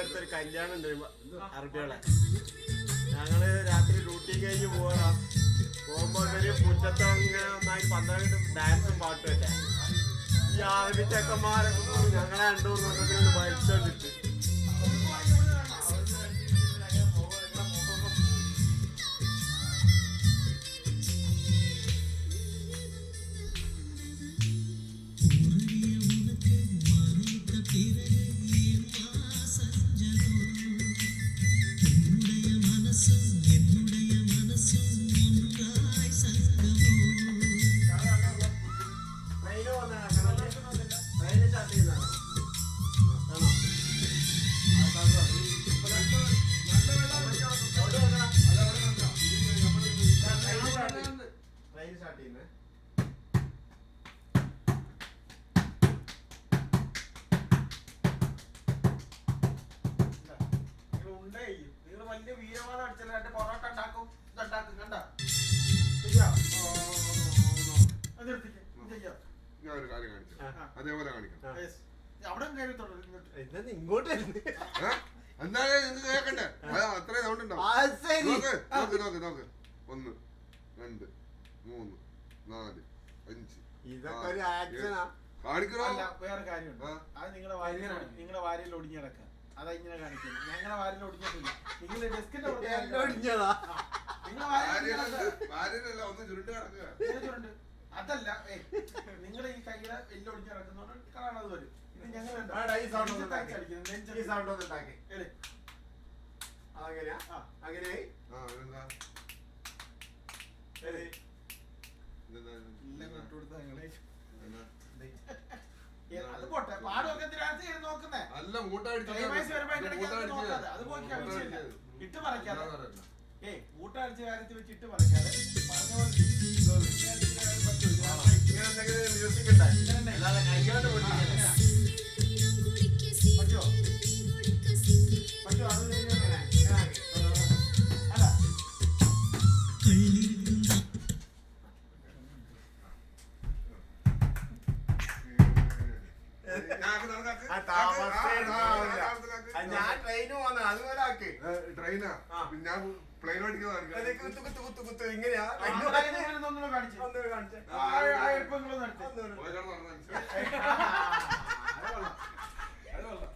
അടുത്തൊരു കല്യാണം ഉണ്ട് അറബികളെ. ഞങ്ങള് രാത്രി ഡ്യൂട്ടി കഴിഞ്ഞ് പോകണം. പോകുമ്പോ ഇവര് മുറ്റത്ത് ഇങ്ങനെ ഒന്നായി 12 ഡാൻസും പാട്ടും ഒക്കെ. ഈ അറബി ചെക്കന്മാരെ ഞങ്ങളെ 2 കൊല്ലത്തിനോട് വലിച്ചോണ്ടിട്ട് വലിയ വീരവാദം അടിച്ചല്ലേ പൊറോട്ട ഉണ്ടാക്കും ഇതുണ്ടാക്കും കണ്ട അതേപോലെ കാണിക്കാം. ഇങ്ങോട്ട് എന്തായാലും നിങ്ങൾക്ക് കേൾക്കണ്ടേ? അത്രയും സൗണ്ട് ഉണ്ടാവും. നോക്ക് നോക്ക് നോക്ക് 1 2 3 4 5 ഇതൊക്കെ ഒരു ആക്ഷനാ. കാണിക്കണോ? വേറെ കാര്യമുണ്ട്. അത് നിങ്ങളുടെ വാരിയിൽ ഒടിഞ്ഞു കിടക്കുക. അതാ ഇങ്ങനെ കാണിക്കുന്നത്. ഞങ്ങളെ വാരിയിൽ ഒടിഞ്ഞിട്ടില്ല. നിങ്ങളുടെ ഡെസ്കിന്റെ ഒടിഞ്ഞതാ. ചുരുണ്ട് അതല്ല. നിങ്ങളുടെ ഈ കയ്യിലെ എല്ലാം ഒടിഞ്ഞു കിടക്കുന്നോണ്ട് കാണാതെ വരും. ഇത് ഞങ്ങൾ അത് പോട്ടെ. പാടൊക്കെ നോക്കുന്നേ അല്ല മൂട്ട അത് പോയി ഇട്ട് മറക്കാതെ കൂട്ടടിച്ച കാര്യത്തിൽ വെച്ച് ഇട്ട് മറക്കാതെ പറഞ്ഞ പോലെ മ്യൂസിക് ഉണ്ടായി കൈകൊണ്ട് പറ്റുമോ? പറ്റുമോ? അത് അല്ല ഞാൻ ട്രെയിന് പോന്ന അതുപോലെ ആക്ക്. ട്രെയിനാ ഞാൻ പ്ലെയിൻ ഓടിക്കുന്നത് ഇങ്ങനെയാ കാണിച്ചു